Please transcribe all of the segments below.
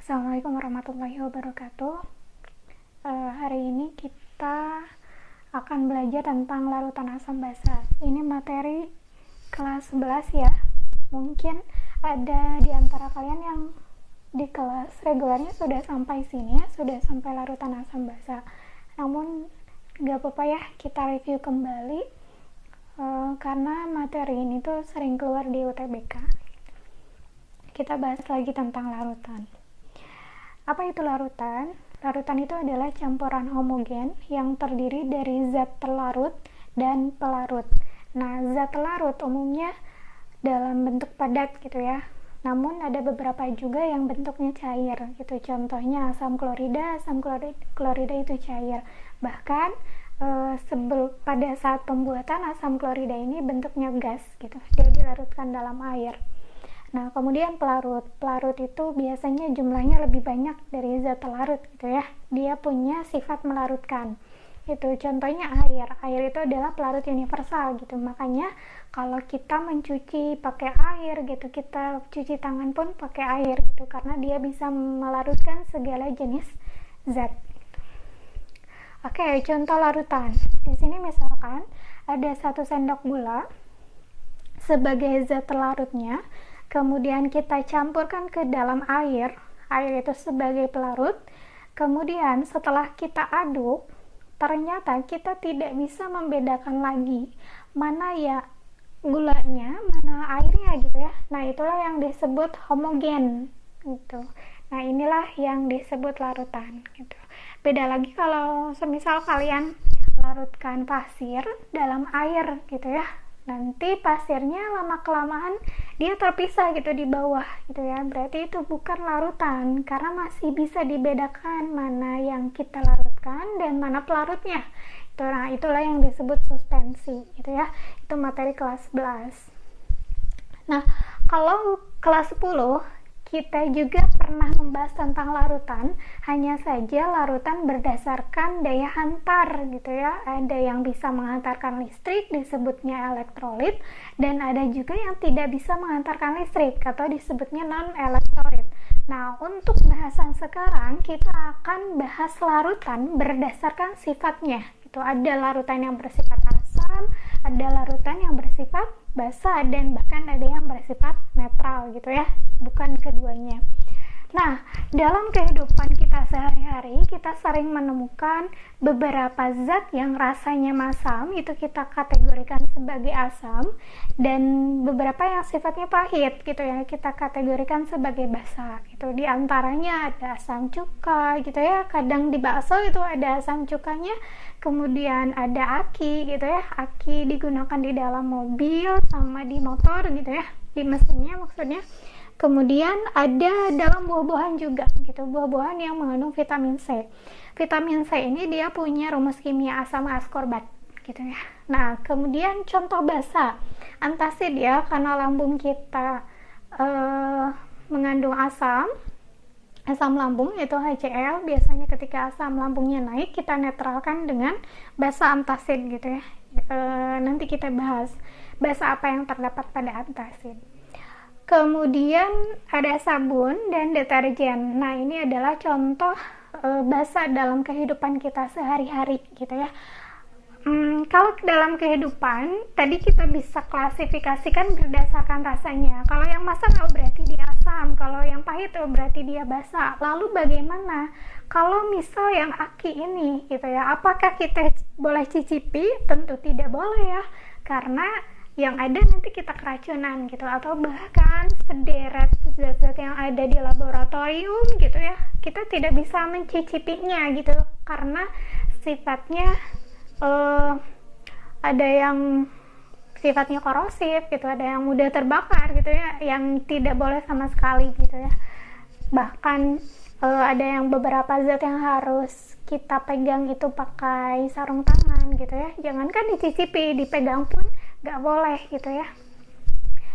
Assalamualaikum warahmatullahi wabarakatuh. Hari ini kita akan belajar tentang larutan asam basa. Ini materi kelas 11 ya. Mungkin ada di antara kalian yang di kelas regulernya sudah sampai sini ya, sudah sampai larutan asam basa. Namun gak apa-apa ya, kita review kembali karena materi ini tuh sering keluar di UTBK. Kita bahas lagi tentang larutan. Apa itu larutan? Larutan itu adalah campuran homogen yang terdiri dari zat terlarut dan pelarut. Nah, zat terlarut umumnya dalam bentuk padat gitu ya. Namun ada beberapa juga yang bentuknya cair gitu. Contohnya asam klorida itu cair. Bahkan pada saat pembuatan asam klorida ini bentuknya gas gitu. Dia dilarutkan dalam air. Nah, kemudian pelarut. Pelarut itu biasanya jumlahnya lebih banyak dari zat terlarut gitu ya. Dia punya sifat melarutkan. Itu contohnya air. Air itu adalah pelarut universal gitu. Makanya kalau kita mencuci pakai air gitu, kita cuci tangan pun pakai air gitu karena dia bisa melarutkan segala jenis zat. Oke, contoh larutan. Di sini misalkan ada 1 sendok gula sebagai zat terlarutnya. Kemudian kita campurkan ke dalam air itu sebagai pelarut. Kemudian setelah kita aduk, ternyata kita tidak bisa membedakan lagi mana ya gulanya, mana airnya gitu ya. Nah, itulah yang disebut homogen gitu. Nah, inilah yang disebut larutan gitu. Beda lagi kalau semisal kalian larutkan pasir dalam air gitu ya. Nanti pasirnya lama-kelamaan dia terpisah gitu di bawah gitu ya. Berarti itu bukan larutan karena masih bisa dibedakan mana yang kita larutkan dan mana pelarutnya. Nah, itulah yang disebut suspensi gitu ya. Itu materi kelas 11. Nah, kalau kelas 10 kita juga pernah membahas tentang larutan, hanya saja larutan berdasarkan daya hantar gitu ya. Ada yang bisa menghantarkan listrik, disebutnya elektrolit, dan ada juga yang tidak bisa menghantarkan listrik atau disebutnya non-elektrolit. Nah, untuk bahasan sekarang kita akan bahas larutan berdasarkan sifatnya. Itu ada larutan yang bersifat asam, ada larutan yang bersifat basa, dan bahkan ada yang bersifat netral gitu ya, bukan keduanya. Nah, dalam kehidupan kita sehari-hari kita sering menemukan beberapa zat yang rasanya masam, itu kita kategorikan sebagai asam, dan beberapa yang sifatnya pahit gitu ya, kita kategorikan sebagai basa gitu. Di antaranya ada asam cuka gitu ya, kadang di bakso itu ada asam cukanya. Kemudian ada aki gitu ya, aki digunakan di dalam mobil sama di motor gitu ya, di mesinnya maksudnya. Kemudian ada dalam buah-buahan juga gitu, buah-buahan yang mengandung vitamin C. Vitamin C ini dia punya rumus kimia asam askorbat gitu ya. Nah, kemudian contoh basa, antacid ya, karena lambung kita mengandung asam lambung itu HCl. Biasanya ketika asam lambungnya naik kita netralkan dengan basa antacid gitu ya. Nanti kita bahas basa apa yang terdapat pada antacid. Kemudian ada sabun dan deterjen. Nah, ini adalah contoh basa dalam kehidupan kita sehari-hari gitu ya. Kalau dalam kehidupan tadi kita bisa klasifikasikan berdasarkan rasanya. Kalau yang masam berarti dia asam, kalau yang pahit berarti dia basa. Lalu bagaimana kalau misal yang aki ini gitu ya, apakah kita boleh cicipi? Tentu tidak boleh ya, karena yang ada nanti kita keracunan gitu, atau bahkan sederet zat-zat yang ada di laboratorium gitu ya, kita tidak bisa mencicipinya gitu karena sifatnya ada yang sifatnya korosif gitu, ada yang mudah terbakar gitu ya, yang tidak boleh sama sekali gitu ya. Bahkan ada yang beberapa zat yang harus kita pegang itu pakai sarung tangan gitu ya, jangankan dicicipi, dipegang pun gak boleh gitu ya.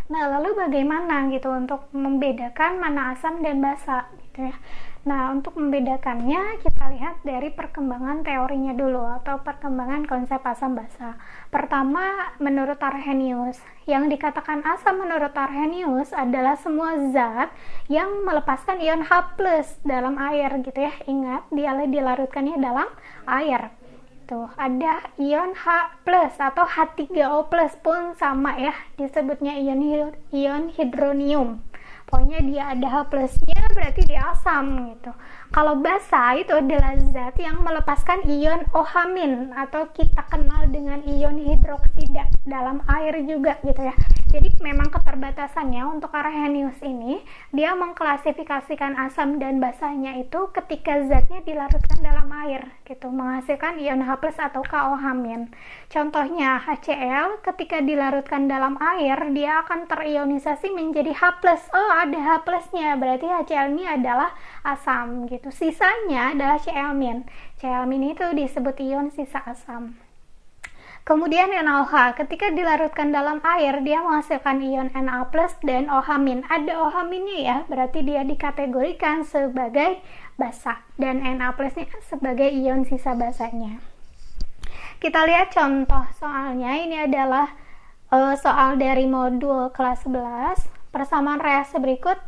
Nah, lalu bagaimana gitu untuk membedakan mana asam dan basa gitu ya. Nah, untuk membedakannya kita lihat dari perkembangan teorinya dulu atau perkembangan konsep asam basa. Pertama, menurut Arrhenius, yang dikatakan asam menurut Arrhenius adalah semua zat yang melepaskan ion H+ dalam air gitu ya. Ingat, dia dilarutkannya dalam air. Tuh, ada ion H+ atau H3O+ pun sama ya, disebutnya ion hidronium. Pokoknya dia ada H+-nya berarti dia asam gitu. Kalau basa itu adalah zat yang melepaskan ion OH- atau kita kenal dengan ion hidroksida dalam air juga gitu ya. Jadi memang keterbatasannya untuk Arrhenius ini, dia mengklasifikasikan asam dan basanya itu ketika zatnya dilarutkan dalam air gitu, menghasilkan ion H+ atau KOH-. Contohnya HCl ketika dilarutkan dalam air dia akan terionisasi menjadi H+. Oh, ada H+-nya, berarti HCl ini adalah asam gitu. Sisanya adalah Cl-. Cl- itu disebut ion sisa asam. Kemudian NaOH, ketika dilarutkan dalam air, dia menghasilkan ion Na+ dan OH-. Ada OH-nya ya, berarti dia dikategorikan sebagai basa, dan Na+-nya sebagai ion sisa basanya. Kita lihat contoh soalnya, ini adalah soal dari modul kelas 11, persamaan reaksi berikut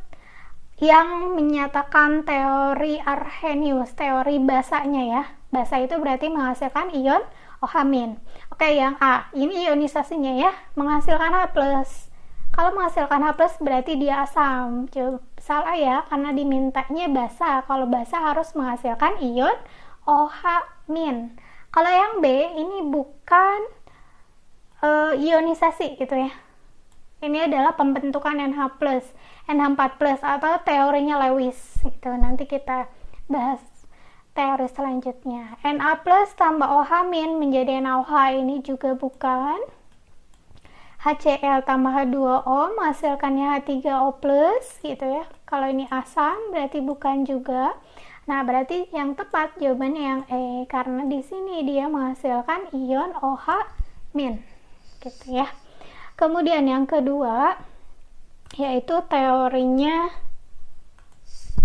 yang menyatakan teori Arrhenius, teori basanya ya. Basa itu berarti menghasilkan ion OH-. Oke, yang A, ini ionisasinya ya, menghasilkan H+. Kalau menghasilkan H+ berarti dia asam. Salah ya, karena dimintanya basa. Kalau basa harus menghasilkan ion OH-. Kalau yang B, ini bukan ionisasi gitu ya. Ini adalah pembentukan NH+, NH4+, atau teorinya Lewis gitu. Nanti kita bahas teori selanjutnya. Na+ tambah OH- menjadi NaOH, ini juga bukan. HCl tambah H2O menghasilkannya H3O+ gitu ya. Kalau ini asam berarti bukan juga. Nah, berarti yang tepat jawabannya yang E, karena di sini dia menghasilkan ion OH- gitu ya. Kemudian yang kedua yaitu teorinya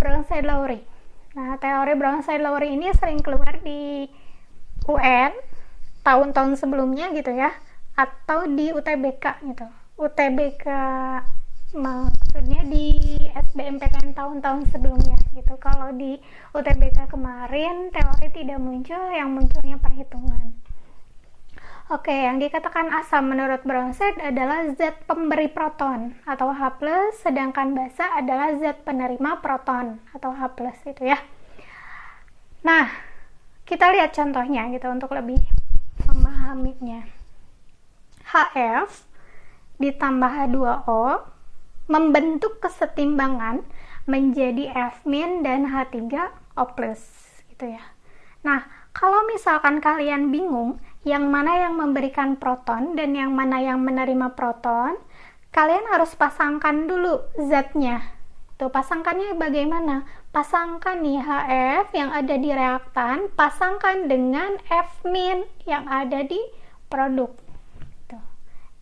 Bronsted-Lowry. Nah, teori Bronsted-Lowry ini sering keluar di UN tahun-tahun sebelumnya gitu ya, atau di UTBK gitu. UTBK maksudnya di SBMPTN tahun-tahun sebelumnya gitu. Kalau di UTBK kemarin teori tidak muncul, yang munculnya perhitungan. Oke, yang dikatakan asam menurut Bronsted adalah zat pemberi proton atau H+, sedangkan basa adalah zat penerima proton atau H+ itu ya. Nah, kita lihat contohnya gitu untuk lebih memahaminya. HF ditambah H2O membentuk kesetimbangan menjadi F- dan H3O+ gitu ya. Nah, kalau misalkan kalian bingung yang mana yang memberikan proton dan yang mana yang menerima proton, kalian harus pasangkan dulu zatnya. Tuh, pasangkannya bagaimana? Pasangkan nih HF yang ada di reaktan, pasangkan dengan F- yang ada di produk.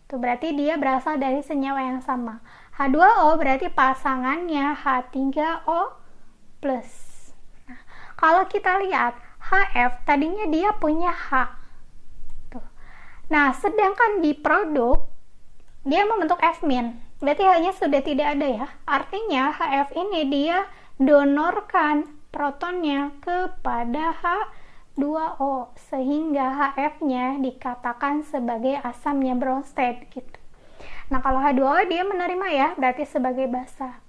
Tuh, berarti dia berasal dari senyawa yang sama. H2O berarti pasangannya H3O+. Nah, kalau kita lihat HF tadinya dia punya H. Tuh. Nah, sedangkan di produk dia membentuk F-. Berarti H-nya sudah tidak ada ya. Artinya HF ini dia donorkan protonnya kepada H2O sehingga HF-nya dikatakan sebagai asamnya Bronsted gitu. Nah, kalau H2O dia menerima ya, berarti sebagai basa.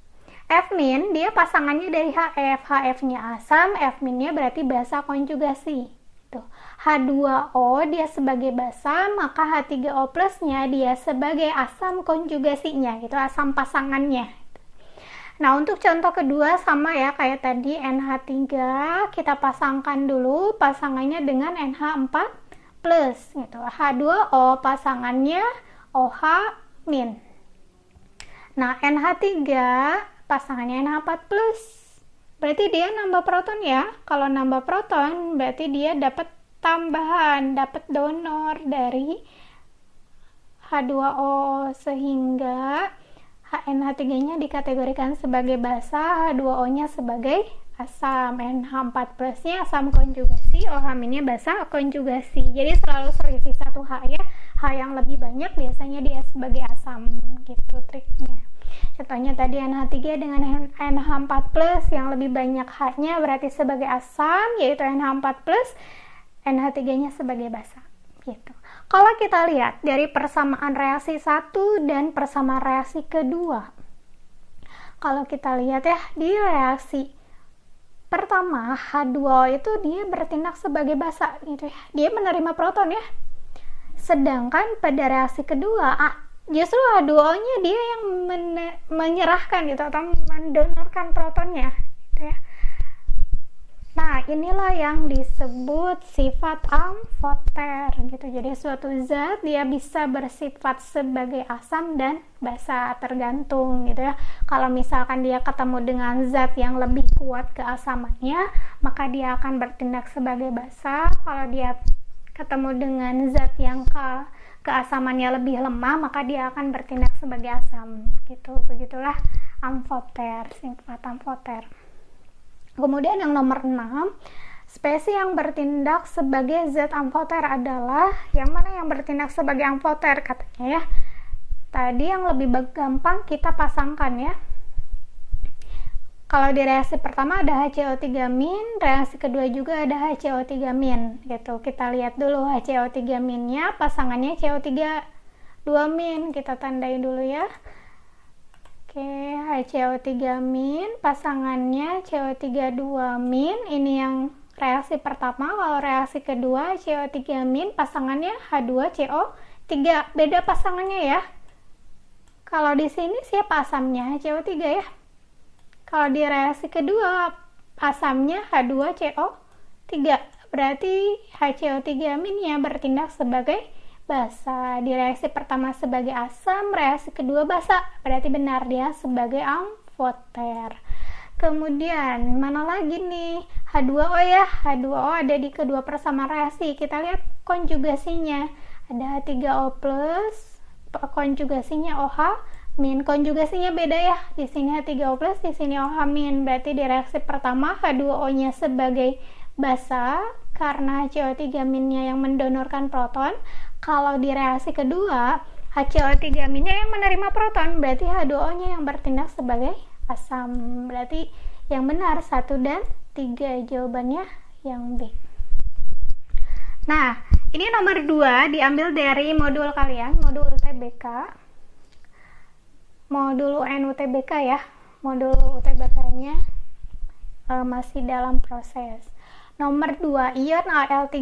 F- dia pasangannya dari HF. HF-nya asam, F-nya berarti basa konjugasi. Tuh. H2O dia sebagai basa, maka H3O+-nya dia sebagai asam konjugasinya, gitu, asam pasangannya. Nah, untuk contoh kedua sama ya kayak tadi, NH3 kita pasangkan dulu pasangannya dengan NH4+, gitu. H2O pasangannya OH-. Nah, NH3 pasangannya NH4+. Berarti dia nambah proton ya. Kalau nambah proton berarti dia dapat tambahan, dapat donor dari H2O, sehingga HNH3-nya dikategorikan sebagai basa, H2O-nya sebagai asam, NH4+-nya asam konjugasi, OH-nya basa konjugasi. Jadi selalu selisih 1 H ya. H yang lebih banyak biasanya dia sebagai asam, gitu triknya. Contohnya tadi NH3 dengan NH4+, yang lebih banyak H-nya berarti sebagai asam, yaitu NH4+, NH3-nya sebagai basa. Gitu. Kalau kita lihat dari persamaan reaksi 1 dan persamaan reaksi kedua, kalau kita lihat ya, di reaksi pertama H2O itu dia bertindak sebagai basa gitu ya, dia menerima proton ya. Sedangkan pada reaksi kedua justru H2O-nya dia yang menyerahkan gitu atau mendonorkan protonnya gitu ya. Nah, inilah yang disebut sifat amfoter gitu. Jadi suatu zat dia bisa bersifat sebagai asam dan basa, tergantung gitu ya. Kalau misalkan dia ketemu dengan zat yang lebih kuat keasamannya, maka dia akan bertindak sebagai basa. Kalau dia ketemu dengan zat yang keasamannya lebih lemah, maka dia akan bertindak sebagai asam gitu. Begitulah amfoter, sifat amfoter. Kemudian yang nomor 6, spesies yang bertindak sebagai zat amfoter adalah yang mana yang bertindak sebagai amfoter katanya ya. Tadi yang lebih gampang kita pasangkan ya. Kalau di reaksi pertama ada HCO3-, reaksi kedua juga ada HCO3- gitu. Kita lihat dulu HCO3-nya pasangannya CO3-2-, kita tandai dulu ya. Oke, HCO3- pasangannya CO3-2-, ini yang reaksi pertama. Kalau reaksi kedua CO3- pasangannya H2CO3, beda pasangannya ya. Kalau di sini siapa asamnya? HCO3 ya. Kalau di reaksi kedua asamnya H2CO3, berarti HCO3- bertindak sebagai basa. Di reaksi pertama sebagai asam, reaksi kedua basa, berarti benar dia sebagai amfoter. Kemudian mana lagi nih? H2O ya. H2O ada di kedua persamaan reaksi. Kita lihat konjugasinya. Ada H3O+, konjugasinya OH-, konjugasinya beda ya. Di sini H3O+, di sini OH-. Berarti di reaksi pertama H2O-nya sebagai basa karena HCO3-nya yang mendonorkan proton. Kalau di reaksi kedua HCO3-nya yang menerima proton, berarti H2O-nya yang bertindak sebagai asam. Berarti yang benar 1 dan 3, jawabannya yang B. Nah, ini nomor 2 diambil dari modul kalian, modul UTBK. Modul UN UTBK ya. Modul UTBK-nya masih dalam proses. Nomor 2, ion Al3+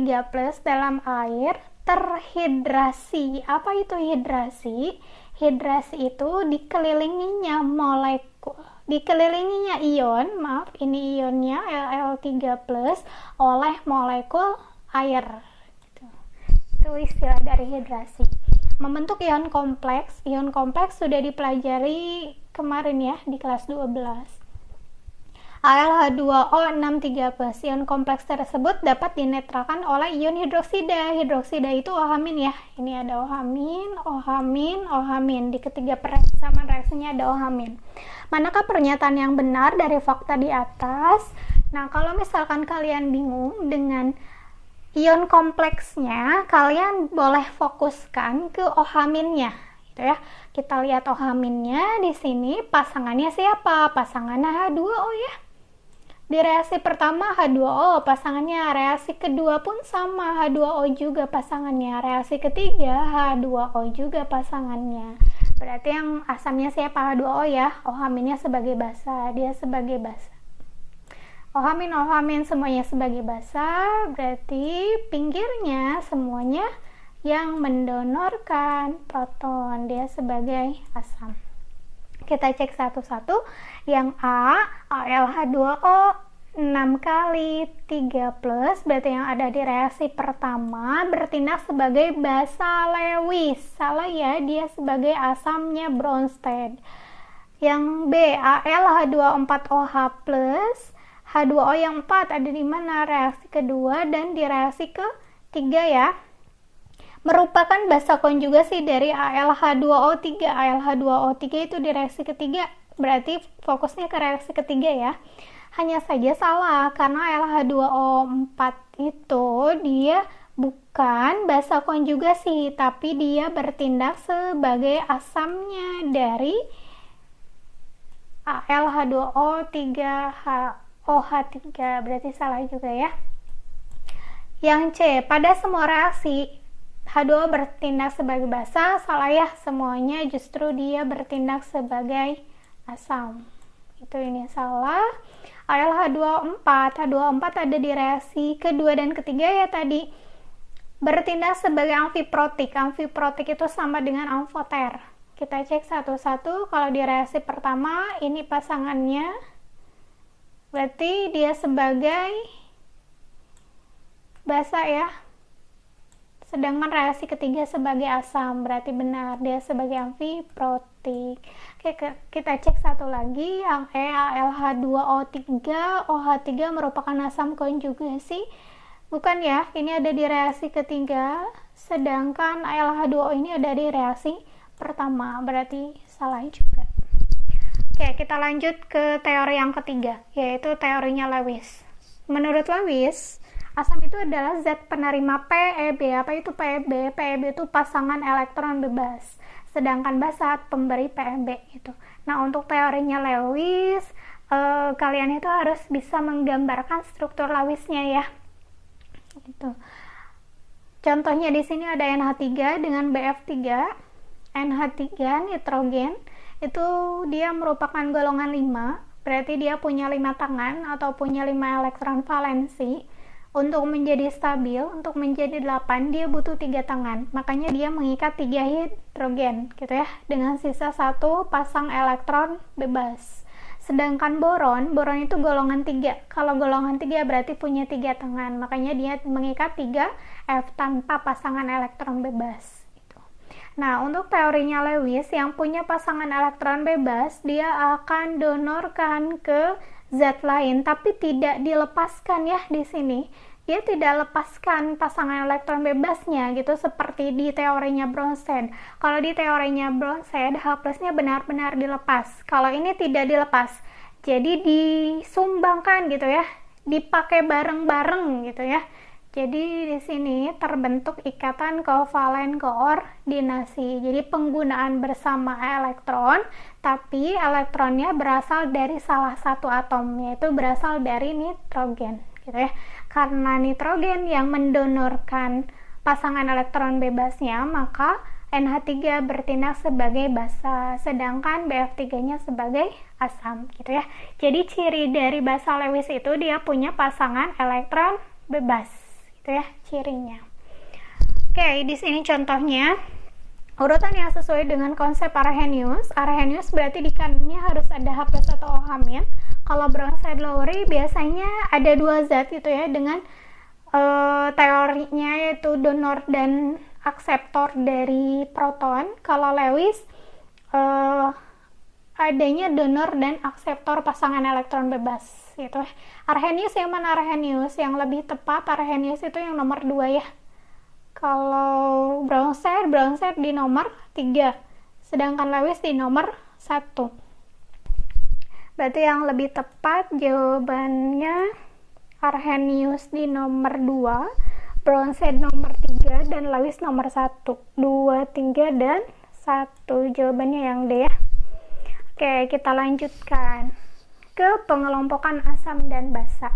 dalam air terhidrasi. Apa itu hidrasi? Hidrasi itu dikelilinginya ion, ini ionnya Al3+ oleh molekul air. Itu istilah dari hidrasi. Membentuk ion kompleks. Ion kompleks sudah dipelajari kemarin ya di kelas 12. AlH2O 6,3+. Ion kompleks tersebut dapat dinetralkan oleh ion hidroksida. Hidroksida itu OH- ya. Ini ada OH-, OH-, OH-. Di ketiga persamaan reaksinya ada OH-. Manakah pernyataan yang benar dari fakta di atas? Nah, kalau misalkan kalian bingung dengan ion kompleksnya, kalian boleh fokuskan ke OH-nya. Gitu ya. Kita lihat OH-nya di sini pasangannya siapa? Pasangannya H2O ya. Di reaksi pertama H2O pasangannya, reaksi kedua pun sama, H2O juga pasangannya, reaksi ketiga H2O juga pasangannya. Berarti yang asamnya siapa? H2O ya. OH-nya sebagai basa, dia sebagai basa. OH- semuanya sebagai basa, berarti pinggirnya semuanya yang mendonorkan proton, dia sebagai asam. Kita cek satu-satu. Yang A, AlH2O 6 kali 3+, berarti yang ada di reaksi pertama bertindak sebagai basa Lewis. Salah ya, dia sebagai asamnya Bronsted. Yang B, AlH2O 4OH+, H2O yang 4 ada di mana? Reaksi kedua dan di reaksi ketiga ya. merupakan basa konjugasi dari ALH2O3. ALH2O3 itu di reaksi ketiga, berarti fokusnya ke reaksi ketiga ya. Hanya saja salah karena ALH2O4 itu dia bukan basa konjugasi, tapi dia bertindak sebagai asamnya dari ALH2O3OH3, berarti salah juga ya. Yang C, pada semua reaksi H2O bertindak sebagai basa, salah ya, semuanya justru dia bertindak sebagai asam. Itu ini salah. H2O4 ada di reaksi kedua dan ketiga ya tadi, bertindak sebagai amfiprotik. Amfiprotik itu sama dengan amfoter. Kita cek satu-satu. Kalau di reaksi pertama ini pasangannya, berarti dia sebagai basa ya, sedangkan reaksi ketiga sebagai asam, berarti benar dia sebagai amfiprotik. Oke, kita cek satu lagi, yang E, ALH2O3 OH3 merupakan asam konjugasi, bukan ya, ini ada di reaksi ketiga, sedangkan ALH2O ini ada di reaksi pertama, berarti salah juga. Oke, kita lanjut ke teori yang ketiga, yaitu teorinya Lewis. Menurut Lewis, asam itu adalah zat penerima PeB. Apa itu PeB? PeB itu pasangan elektron bebas, sedangkan basa pemberi PeB itu. Nah, untuk teorinya Lewis, kalian itu harus bisa menggambarkan struktur Lewisnya ya. Gitu. Contohnya di sini ada NH3 dengan BF3. NH3 nitrogen itu dia merupakan golongan 5, berarti dia punya 5 tangan atau punya 5 elektron valensi. Untuk menjadi stabil, untuk menjadi 8, dia butuh 3 tangan. Makanya dia mengikat 3 hidrogen, gitu ya, dengan sisa 1 pasang elektron bebas. Sedangkan boron itu golongan 3. Kalau golongan 3 berarti punya 3 tangan. Makanya dia mengikat 3 F tanpa pasangan elektron bebas. Gitu. Nah, untuk teorinya Lewis, yang punya pasangan elektron bebas, dia akan donorkan ke zat lain, tapi tidak dilepaskan ya di sini. Dia tidak lepaskan pasangan elektron bebasnya gitu, seperti di teorinya Bronsted. Kalau di teorinya Bronsted, H+-nya benar-benar dilepas. Kalau ini tidak dilepas. Jadi disumbangkan gitu ya, dipakai bareng-bareng gitu ya. Jadi di sini terbentuk ikatan kovalen koordinasi. Jadi penggunaan bersama elektron, tapi elektronnya berasal dari salah satu atom, yaitu berasal dari nitrogen, gitu ya. Karena nitrogen yang mendonorkan pasangan elektron bebasnya, maka NH3 bertindak sebagai basa, sedangkan BF3-nya sebagai asam, gitu ya. Jadi ciri dari basa Lewis itu dia punya pasangan elektron bebas, gitu ya cirinya. Oke, di sini contohnya urutan yang sesuai dengan konsep Arrhenius. Arrhenius berarti di kanannya harus ada H+ atau OH-. Kalau Bronsted Lowry biasanya ada 2 zat gitu ya, dengan teorinya yaitu donor dan akseptor dari proton. Kalau Lewis adanya donor dan akseptor pasangan elektron bebas gitu. Arrhenius yang mana Arrhenius? Yang lebih tepat Arrhenius itu yang nomor 2 ya. Kalau Bronsted di nomor 3, sedangkan Lewis di nomor 1. Berarti yang lebih tepat jawabannya Arrhenius di nomor 2, Bronsted nomor 3, dan Lewis nomor 1. 2, 3, dan 1. Jawabannya yang D ya. Oke, kita lanjutkan ke pengelompokan asam dan basa.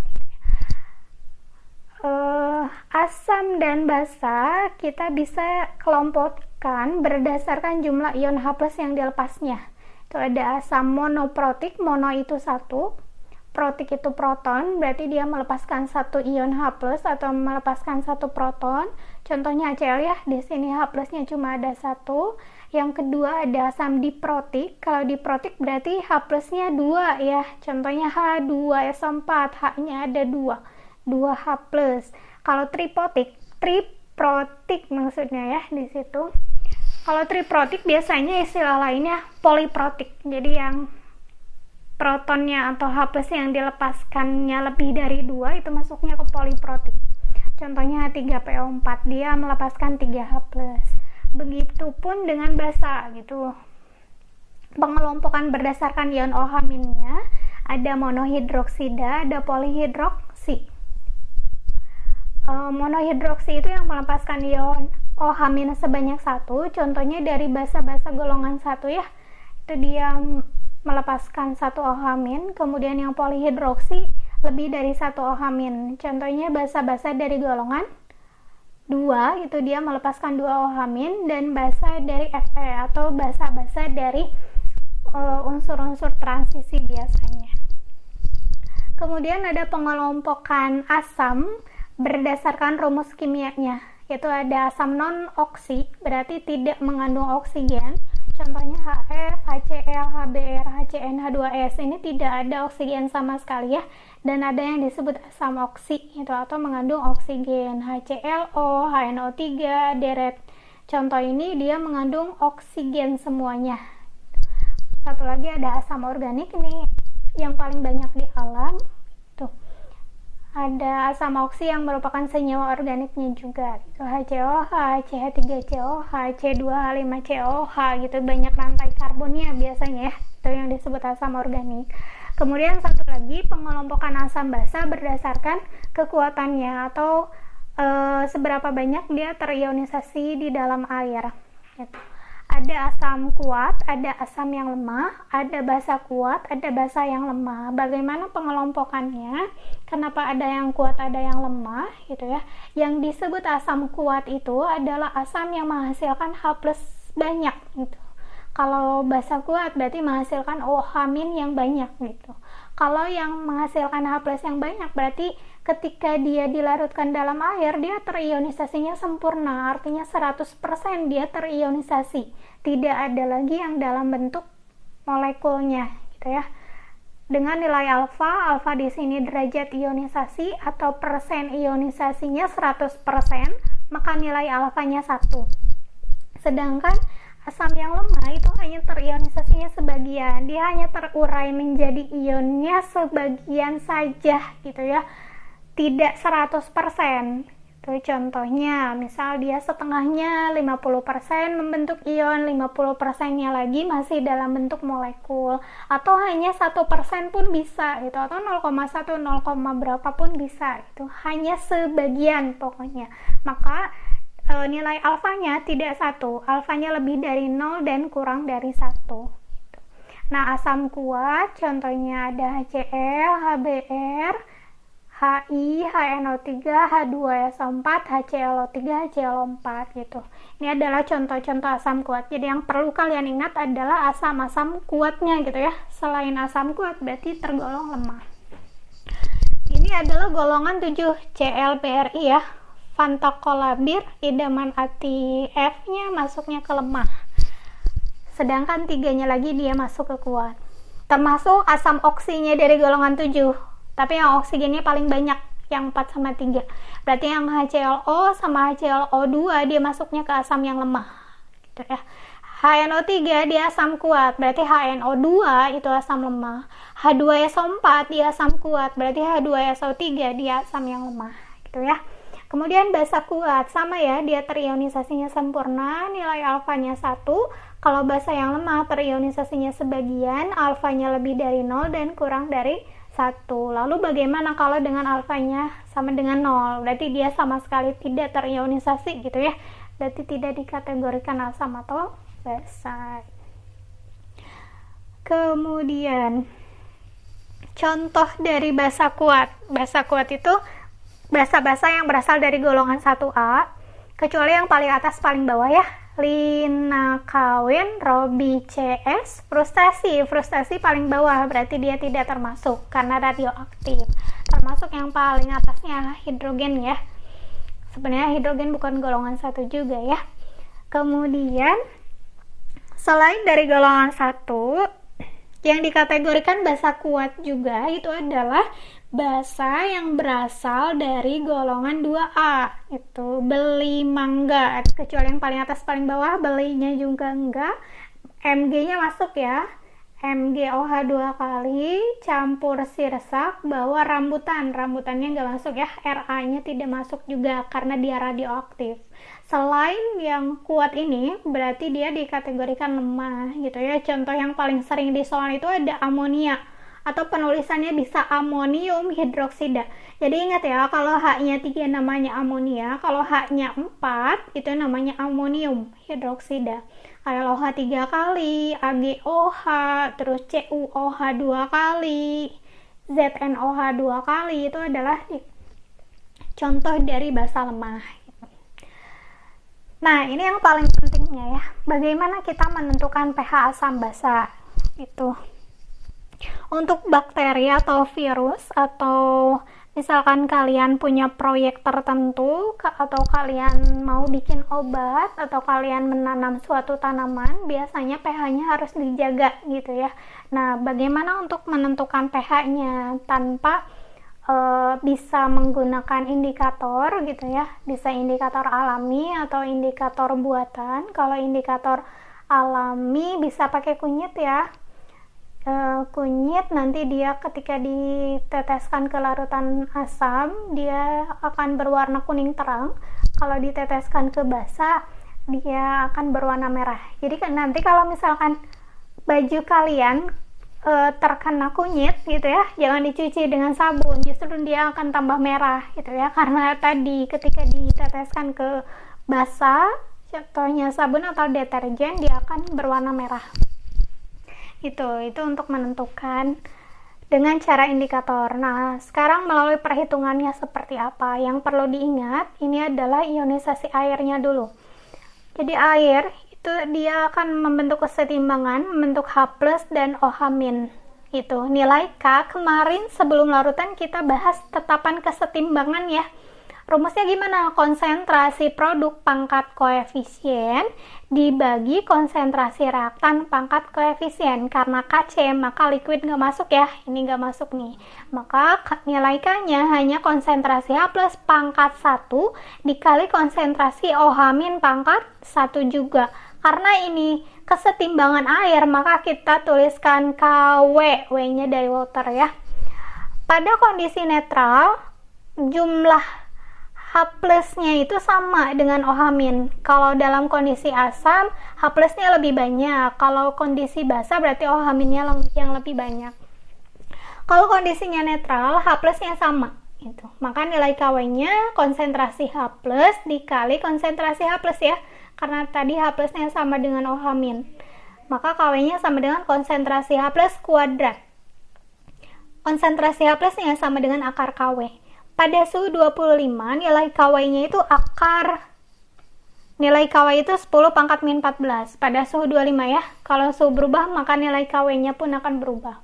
Asam dan basa kita bisa kelompokkan berdasarkan jumlah ion H+ yang dilepasnya. Itu ada asam monoprotik, mono itu 1, protik itu proton, berarti dia melepaskan 1 ion H+ atau melepaskan 1 proton. Contohnya HCl ya, di sini H+-nya cuma ada 1. Yang kedua ada asam diprotik. Kalau diprotik berarti H+-nya 2 ya. Contohnya H2SO4, H-nya ada 2 H+. Kalau triprotik maksudnya ya di situ. Kalau triprotik biasanya istilah lainnya poliprotik. Jadi yang protonnya atau H+ yang dilepaskannya lebih dari 2 itu masuknya ke poliprotik. Contohnya H3PO4, dia melepaskan 3H+. Begitupun dengan basa gitu. Pengelompokan berdasarkan ion OH-nya, ada monohidroksida, ada polihidroksi. Monohidroksi itu yang melepaskan ion OH- sebanyak 1, contohnya dari basa-basa golongan 1 ya, itu dia melepaskan 1 OH-, kemudian yang polihidroksi lebih dari 1 OH-, contohnya basa-basa dari golongan 2, itu dia melepaskan 2 OH-, dan basa dari Fe atau basa-basa dari unsur-unsur transisi biasanya. Kemudian ada pengelompokan asam berdasarkan rumus kimianya, yaitu ada asam non-oksi, berarti tidak mengandung oksigen, contohnya HF, HCl, HBr, HCN, H2S, ini tidak ada oksigen sama sekali ya, dan ada yang disebut asam oksi itu atau mengandung oksigen, HClO, HNO3, deret. Contoh ini dia mengandung oksigen semuanya. Satu lagi ada asam organik, ini yang paling banyak di alam. Tuh, ada asam oksi yang merupakan senyawa organiknya juga, itu HCOH, CH3COH, C2H5COH gitu, banyak rantai karbonnya biasanya ya, itu yang disebut asam organik. Kemudian satu lagi pengelompokan asam basa berdasarkan kekuatannya atau seberapa banyak dia terionisasi di dalam air gitu. Ada asam kuat, ada asam yang lemah, ada basa kuat, ada basa yang lemah. Bagaimana pengelompokannya? Kenapa ada yang kuat, ada yang lemah gitu ya. Yang disebut asam kuat itu adalah asam yang menghasilkan H+ banyak gitu. Kalau basa kuat berarti menghasilkan OH- yang banyak gitu. Kalau yang menghasilkan H+ yang banyak berarti ketika dia dilarutkan dalam air, dia terionisasinya sempurna, artinya 100% dia terionisasi. Tidak ada lagi yang dalam bentuk molekulnya, gitu ya. Dengan nilai alfa, alfa di sini derajat ionisasi atau persen ionisasinya 100%, maka nilai alfanya 1. Sedangkan asam yang lemah itu hanya terionisasinya sebagian, dia hanya terurai menjadi ionnya sebagian saja, gitu ya. Tidak 100%. Itu contohnya, misal dia setengahnya 50% membentuk ion, 50%-nya lagi masih dalam bentuk molekul, atau hanya 1% pun bisa gitu, atau 0,1, 0, berapa pun bisa, itu hanya sebagian pokoknya. Maka nilai alfanya tidak 1, alfanya lebih dari 0 dan kurang dari 1. Nah, asam kuat contohnya ada HCl, HBr, HI, HNO3, H2SO4, HClO3, HClO4 gitu. Ini adalah contoh-contoh asam kuat. Jadi yang perlu kalian ingat adalah asam-asam kuatnya gitu ya. Selain asam kuat berarti tergolong lemah. Ini adalah golongan 7 ClBr ya. Vantakolabir, idaman ati F-nya masuknya ke lemah. Sedangkan 3-nya lagi dia masuk ke kuat. Termasuk asam oksinya dari golongan 7. Tapi yang oksigennya paling banyak, yang 4 sama 3. Berarti yang HClO sama HClO2 dia masuknya ke asam yang lemah. Gitu ya. HNO3 dia asam kuat, berarti HNO2 itu asam lemah. H2SO4 dia asam kuat, berarti H2SO3 dia asam yang lemah. Gitu ya. Kemudian basa kuat, sama ya, dia terionisasinya sempurna, nilai alfanya 1. Kalau basa yang lemah terionisasinya sebagian, alfanya lebih dari 0 dan kurang dari 1. Lalu bagaimana kalau dengan alfanya sama dengan 0? Berarti dia sama sekali tidak terionisasi gitu ya. Berarti tidak dikategorikan asam atau basa. Kemudian contoh dari basa kuat. Basa kuat itu basa-basa yang berasal dari golongan 1A, kecuali yang paling atas paling bawah ya. Lina kawin, Robi CS, frustasi paling bawah, berarti dia tidak termasuk karena radioaktif. Termasuk yang paling atasnya hidrogen ya. Sebenarnya hidrogen bukan golongan 1 juga ya. Kemudian selain dari golongan 1, yang dikategorikan basa kuat juga itu adalah basa yang berasal dari golongan 2A, itu beli mangga, kecuali yang paling atas paling bawah belinya juga enggak, Mg-nya masuk ya, MgOH 2 kali campur sirsak bawa rambutannya nggak masuk ya, Ra-nya tidak masuk juga karena dia radioaktif. Selain yang kuat ini berarti dia dikategorikan lemah gitu ya. Contoh yang paling sering di soal itu ada amonia, atau penulisannya bisa amonium hidroksida. Jadi ingat ya, kalau H-nya 3 namanya amonia, kalau H-nya 4 itu namanya amonium hidroksida. Kalau H 3 kali, AgOH, terus CuOH 2 kali, ZnOH 2 kali, itu adalah contoh dari basa lemah. Nah, ini yang paling pentingnya ya, bagaimana kita menentukan pH asam basa itu. Untuk bakteri atau virus, atau misalkan kalian punya proyek tertentu, atau kalian mau bikin obat, atau kalian menanam suatu tanaman, biasanya pH-nya harus dijaga gitu ya. Nah, bagaimana untuk menentukan pH-nya tanpa bisa menggunakan indikator gitu ya, bisa indikator alami atau indikator buatan. Kalau indikator alami bisa pakai kunyit ya. Kunyit nanti dia ketika diteteskan ke larutan asam dia akan berwarna kuning terang, kalau diteteskan ke basa dia akan berwarna merah. Jadi nanti kalau misalkan baju kalian terkena kunyit gitu ya, jangan dicuci dengan sabun, justru dia akan tambah merah gitu ya, karena tadi ketika diteteskan ke basa, contohnya sabun atau deterjen, dia akan berwarna merah. Itu untuk menentukan dengan cara indikator. Nah, sekarang melalui perhitungannya seperti apa? Yang perlu diingat, ini adalah ionisasi airnya dulu. Jadi air itu dia akan membentuk kesetimbangan, membentuk H+ dan OH-. Itu nilai K. Kemarin sebelum larutan kita bahas tetapan kesetimbangan ya. Rumusnya gimana? Konsentrasi produk pangkat koefisien dibagi konsentrasi reaktan pangkat koefisien. Karena Kc maka liquid nggak masuk ya, ini nggak masuk nih, maka nilai K-nya hanya konsentrasi H+ pangkat 1 dikali konsentrasi OH- pangkat 1 juga. Karena ini kesetimbangan air, maka kita tuliskan KW, W-nya dari water ya. Pada kondisi netral, jumlah H+-nya itu sama dengan OH-. Kalau dalam kondisi asam, H+-nya lebih banyak. Kalau kondisi basa berarti OH-nya yang lebih banyak. Kalau kondisinya netral, H+-nya sama. Itu. Maka nilai KW-nya konsentrasi H+ dikali konsentrasi H+ ya. Karena tadi H+-nya sama dengan OH-. Maka KW-nya sama dengan konsentrasi H+ kuadrat. Konsentrasi H+-nya sama dengan akar KW. Pada suhu 25, nilai KW-nya itu nilai KW itu 10 pangkat min 14 pada suhu 25 ya. Kalau suhu berubah, maka nilai KW-nya pun akan berubah.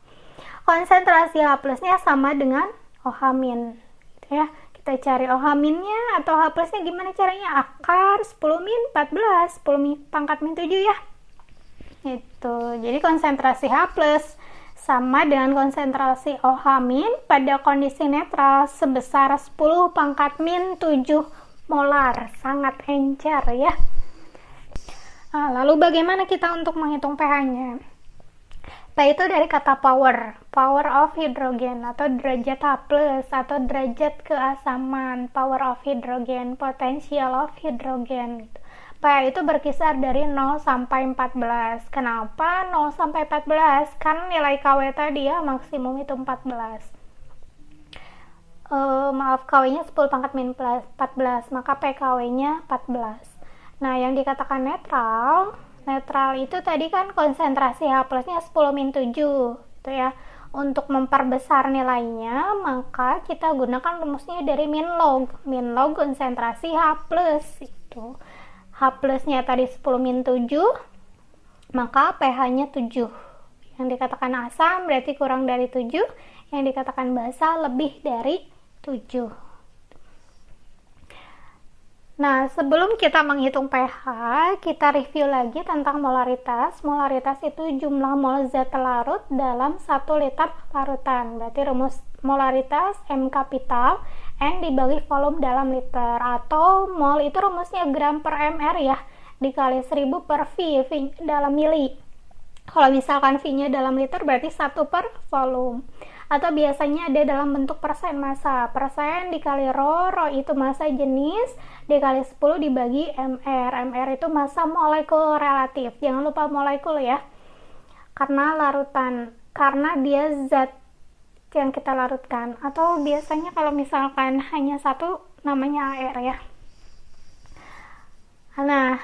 Konsentrasi H+-nya sama dengan OH-. Gitu ya. Kita cari OH-nya atau H+-nya gimana caranya? Akar 10 min 14, 10 pangkat min 7 ya. Itu. Jadi konsentrasi H+ sama dengan konsentrasi OH- pada kondisi netral sebesar 10 pangkat min 7 molar. Sangat encer ya. Nah, lalu bagaimana kita untuk menghitung pH-nya? P itu dari kata power of hydrogen, atau derajat H+, atau derajat keasaman, power of hydrogen, potential of hydrogen. pH itu berkisar dari 0 sampai 14. Kenapa 0 sampai 14? Kan nilai KW tadi ya maksimum itu 14. KW-nya 10 pangkat min 14, maka PKW-nya 14. Nah, yang dikatakan netral itu tadi kan konsentrasi H+-nya 10 min 7 gitu ya. Untuk memperbesar nilainya, maka kita gunakan rumusnya dari min log konsentrasi H+ itu. H+-nya tadi 10 min 7, maka pH-nya 7. Yang dikatakan asam berarti kurang dari 7, yang dikatakan basa lebih dari 7. Nah, sebelum kita menghitung pH, kita review lagi tentang molaritas. Molaritas itu jumlah mol zat larut dalam 1 liter larutan. Berarti rumus molaritas M kapital, N dibagi volume dalam liter, atau mol itu rumusnya gram per mr ya, dikali 1000 per V dalam mili. Kalau misalkan V-nya dalam liter berarti 1 per volume. Atau biasanya ada dalam bentuk persen massa. Persen dikali rho, rho itu massa jenis, dikali 10 dibagi mr. Mr itu massa molekul relatif. Jangan lupa molekul ya. Karena larutan, karena dia zat yang kita larutkan. Atau biasanya kalau misalkan hanya satu, namanya air ya. Nah,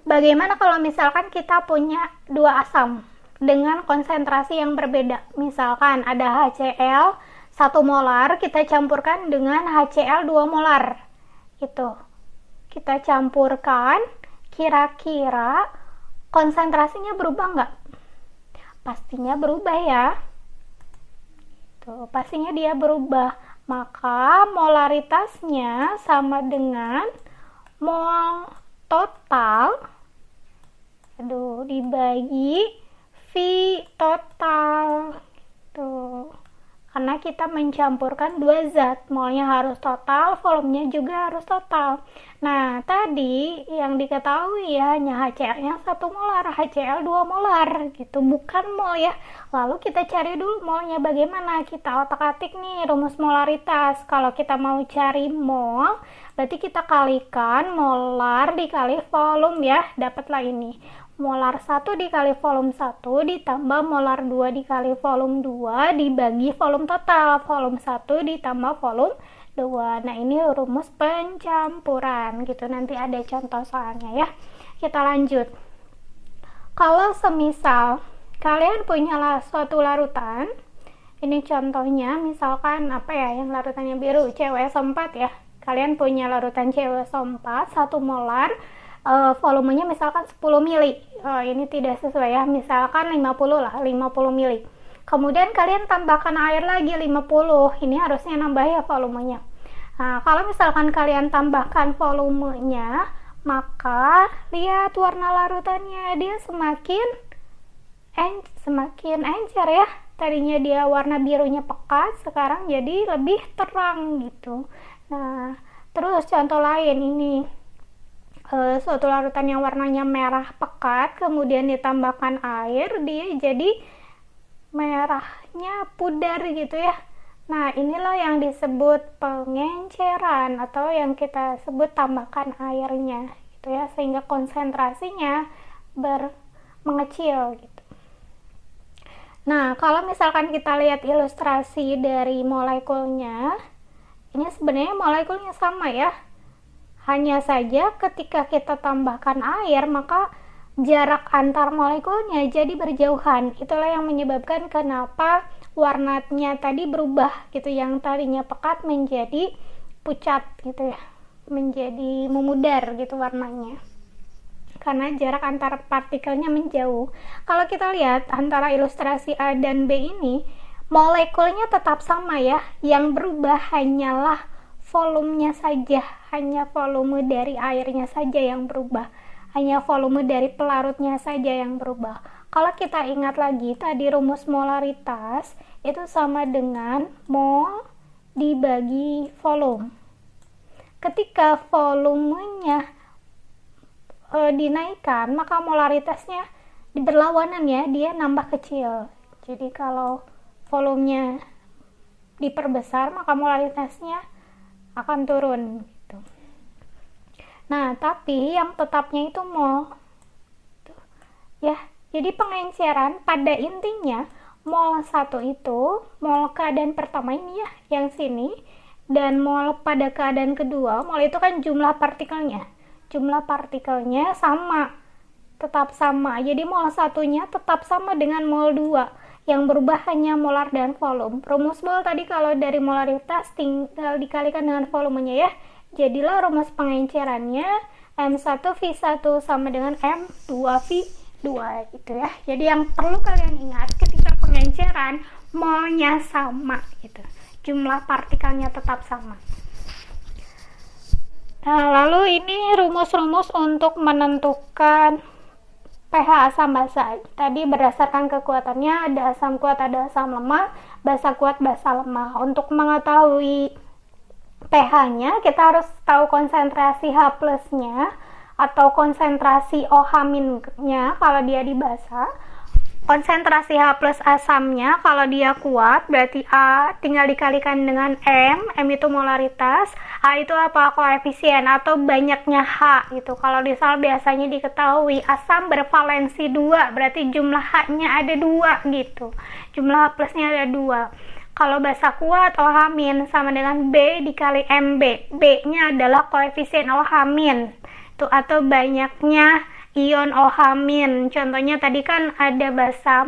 bagaimana kalau misalkan kita punya dua asam dengan konsentrasi yang berbeda? Misalkan ada HCl 1 molar, kita campurkan dengan HCl 2 molar. Itu. Kita campurkan, kira-kira konsentrasinya berubah nggak? Pastinya berubah ya. Tuh, pastinya dia berubah. Maka molaritasnya sama dengan mol total dibagi V total. Tuh. Karena kita mencampurkan dua zat, molnya harus total, volumenya juga harus total. Nah, tadi yang diketahui ya hanya HCl-nya 1 molar, HCl 2 molar gitu, bukan mol ya. Lalu kita cari dulu molnya bagaimana, kita otak-atik nih rumus molaritas. Kalau kita mau cari mol, berarti kita kalikan molar dikali volume ya, dapatlah ini. Molar 1 dikali volume 1 ditambah molar 2 dikali volume 2 dibagi volume total. Volume 1 ditambah volume 2. Nah, ini rumus pencampuran gitu. Nanti ada contoh soalnya ya. Kita lanjut. Kalau semisal kalian punya suatu larutan, ini contohnya misalkan apa ya yang larutannya biru, CuSO4 ya. Kalian punya larutan CuSO4 1 molar, volumenya misalkan 10 mili. Ini tidak sesuai ya, misalkan 50 lah, 50 mili. Kemudian kalian tambahkan air lagi 50, ini harusnya nambah ya volumenya. Nah, kalau misalkan kalian tambahkan volumenya, maka lihat warna larutannya, dia semakin encer ya. Tadinya dia warna birunya pekat, sekarang jadi lebih terang gitu. Nah, terus contoh lain ini. Suatu larutan yang warnanya merah pekat kemudian ditambahkan air, dia jadi merahnya pudar gitu ya. Nah, inilah yang disebut pengenceran atau yang kita sebut tambahkan airnya gitu ya, sehingga konsentrasinya mengecil gitu. Nah, kalau misalkan kita lihat ilustrasi dari molekulnya, ini sebenarnya molekulnya sama ya. Hanya saja ketika kita tambahkan air, maka jarak antar molekulnya jadi berjauhan. Itulah yang menyebabkan kenapa warnanya tadi berubah gitu, yang tadinya pekat menjadi pucat gitu ya, menjadi memudar gitu warnanya. Karena jarak antar partikelnya menjauh. Kalau kita lihat antara ilustrasi A dan B ini, molekulnya tetap sama ya. Yang berubah hanyalah volumenya saja, hanya volume dari airnya saja yang berubah, hanya volume dari pelarutnya saja yang berubah. Kalau kita ingat lagi tadi rumus molaritas itu sama dengan mol dibagi volume. Ketika volumenya dinaikkan, maka molaritasnya berlawanan ya, dia nambah kecil. Jadi kalau volumenya diperbesar, maka molaritasnya akan turun gitu. Nah, tapi yang tetapnya itu mol ya. Jadi pengenceran pada intinya mol 1 itu mol keadaan pertama ini ya, yang sini, dan mol pada keadaan kedua, mol itu kan jumlah partikelnya sama, tetap sama. Jadi mol 1-nya tetap sama dengan mol 2. Yang berubah hanya molar dan volume. Rumus mol tadi kalau dari molaritas tinggal dikalikan dengan volumenya ya. Jadilah rumus pengencerannya M1V1 sama dengan M2V2 gitu ya. Jadi yang perlu kalian ingat ketika pengenceran, molnya sama gitu. Jumlah partikelnya tetap sama. Nah, lalu ini rumus-rumus untuk menentukan pH asam basa. Tadi berdasarkan kekuatannya, ada asam kuat, ada asam lemah, basa kuat, basa lemah. Untuk mengetahui pH-nya, kita harus tahu konsentrasi H plus-nya atau konsentrasi OH-nya kalau dia di basa. konsentrasi H plus asamnya kalau dia kuat berarti A tinggal dikalikan dengan M itu molaritas, A itu apa? Koefisien atau banyaknya H gitu. Kalau di sal biasanya diketahui asam bervalensi 2 berarti jumlah H-nya ada 2 gitu, jumlah H plusnya ada 2. Kalau basa kuat OH- sama dengan B dikali MB, B-nya adalah koefisien OH- itu atau banyaknya ion OH-. Contohnya tadi kan ada basa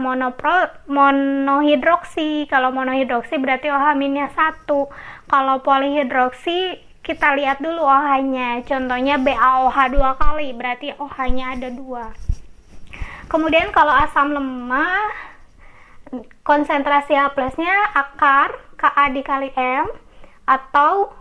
monohidroksi. Kalau monohidroksi berarti OH-nya 1. Kalau polihidroksi kita lihat dulu OH-nya. Contohnya BaOH 2 kali berarti OH-nya ada 2. Kemudian kalau asam lemah konsentrasi H plusnya akar Ka dikali M atau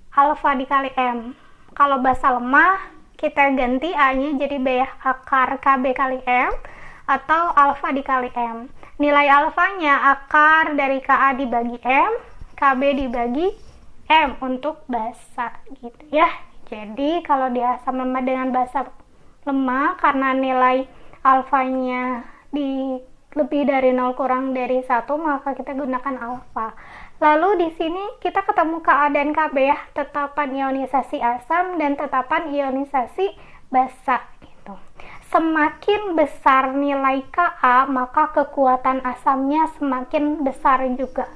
alfa dikali M. Kalau basa lemah kita ganti A-nya jadi B, akar Kb kali M atau alfa dikali M. Nilai alfanya akar dari Ka dibagi M, Kb dibagi M untuk basa gitu ya. Jadi kalau di asam lemah dengan basa lemah karena nilai alfanya lebih dari 0 kurang dari 1 maka kita gunakan alfa. Lalu di sini kita ketemu Ka dan Kb ya, tetapan ionisasi asam dan tetapan ionisasi basa gitu. Semakin besar nilai Ka maka kekuatan asamnya semakin besar juga.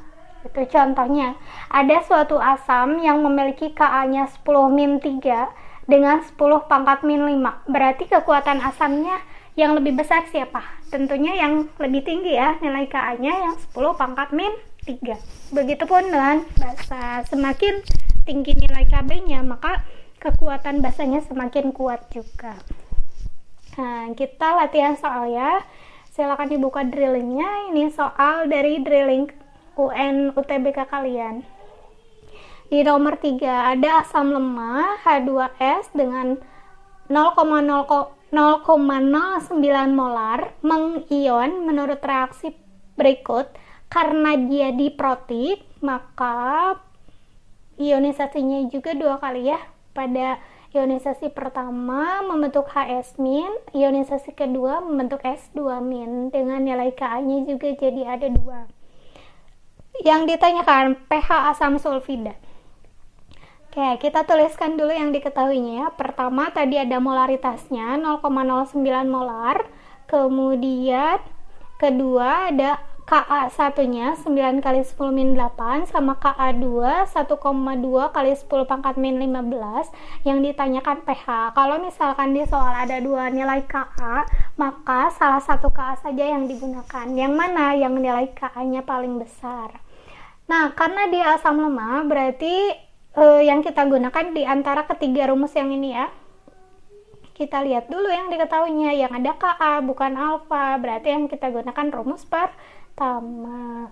Itu contohnya, ada suatu asam yang memiliki Ka-nya 10-3 dengan 10 pangkat min 5. Berarti kekuatan asamnya yang lebih besar siapa? Tentunya yang lebih tinggi ya, nilai Ka-nya yang 10 pangkat min 3. Begitupun dengan basa, semakin tinggi nilai Kb-nya maka kekuatan basanya semakin kuat juga. Nah, kita latihan soal ya. Silakan dibuka drillingnya. Ini soal dari drilling UN UTBK kalian. Di nomor 3 ada asam lemah H2S dengan 0,09 molar mengion menurut reaksi berikut. Karena dia diprotik maka ionisasinya juga 2 kali ya. Pada ionisasi pertama membentuk HS-, ionisasi kedua membentuk S2- dengan nilai Ka-nya juga jadi ada 2. Yang ditanyakan pH asam sulfida. Oke, kita tuliskan dulu yang diketahuinya ya. Pertama tadi ada molaritasnya 0,09 molar. Kemudian kedua ada Ka1-nya 9 kali 10-8 sama Ka2 1,2 kali 10 pangkat min 15. Yang ditanyakan pH. Kalau misalkan di soal ada 2 nilai Ka, maka salah satu Ka saja yang digunakan. Yang mana yang nilai Ka-nya paling besar. Nah, karena dia asam lemah berarti yang kita gunakan di antara ketiga rumus yang ini ya. Kita lihat dulu yang diketahuinya, yang ada Ka bukan alfa, berarti yang kita gunakan rumus pertama.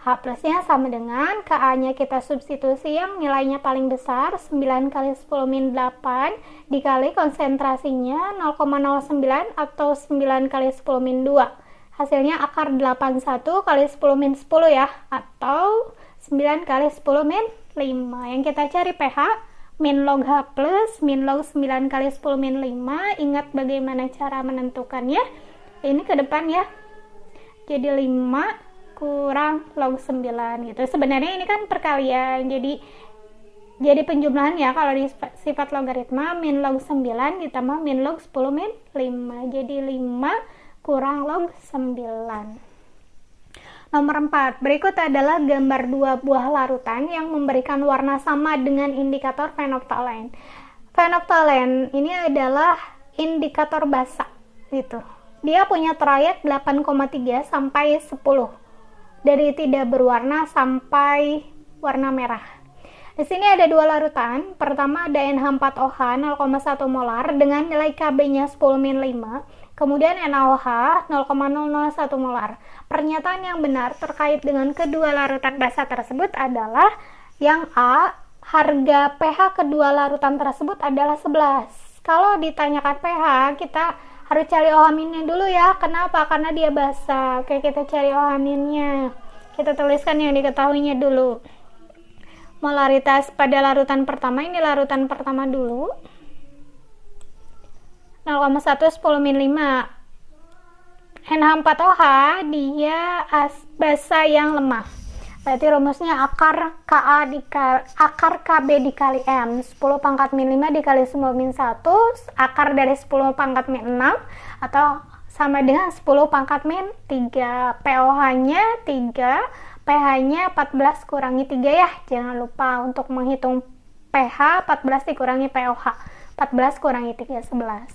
H plusnya sama dengan Ka-nya kita substitusi yang nilainya paling besar 9 kali 10-8 dikali konsentrasinya 0,09 atau 9 kali 10-2. Hasilnya akar 81 kali 10-10 ya, atau 9 kali 10-5. Yang kita cari pH min log H plus min log 9 kali 10-5. Ingat bagaimana cara menentukannya. Ini ke depan ya. Jadi 5 kurang log 9 gitu. Sebenarnya ini kan perkalian. Jadi penjumlahan ya, kalau di sifat logaritma min log 9 ditambah min log 10-5. Jadi 5 kurang log 9. Nomor 4, berikut adalah gambar 2 buah larutan yang memberikan warna sama dengan indikator fenoftalen. Fenoftalen ini adalah indikator basa gitu. Dia punya trayek 8,3 sampai 10. Dari tidak berwarna sampai warna merah. Di sini ada 2 larutan. Pertama ada NH4OH 0,1 molar dengan nilai Kb-nya 10-5. Kemudian NaOH 0,001 molar. Pernyataan yang benar terkait dengan kedua larutan basa tersebut adalah yang A, harga pH kedua larutan tersebut adalah 11. Kalau ditanyakan pH, kita harus cari OH-nya dulu ya. Kenapa? Karena dia basa. Oke, kita cari OH-nya. Kita tuliskan yang diketahuinya dulu. Molaritas pada larutan pertama, ini larutan pertama dulu. 0,1 10-5 NH4OH dia basa yang lemah. Berarti rumusnya akar KB dikali M, 10 pangkat min 5 dikali 10 min 1, akar dari 10 pangkat min 6, atau sama dengan 10 pangkat min 3. POH-nya 3, pH-nya 14 kurangi 3 ya. Jangan lupa untuk menghitung pH 14 dikurangi POH. 14 kurangi 3, 11.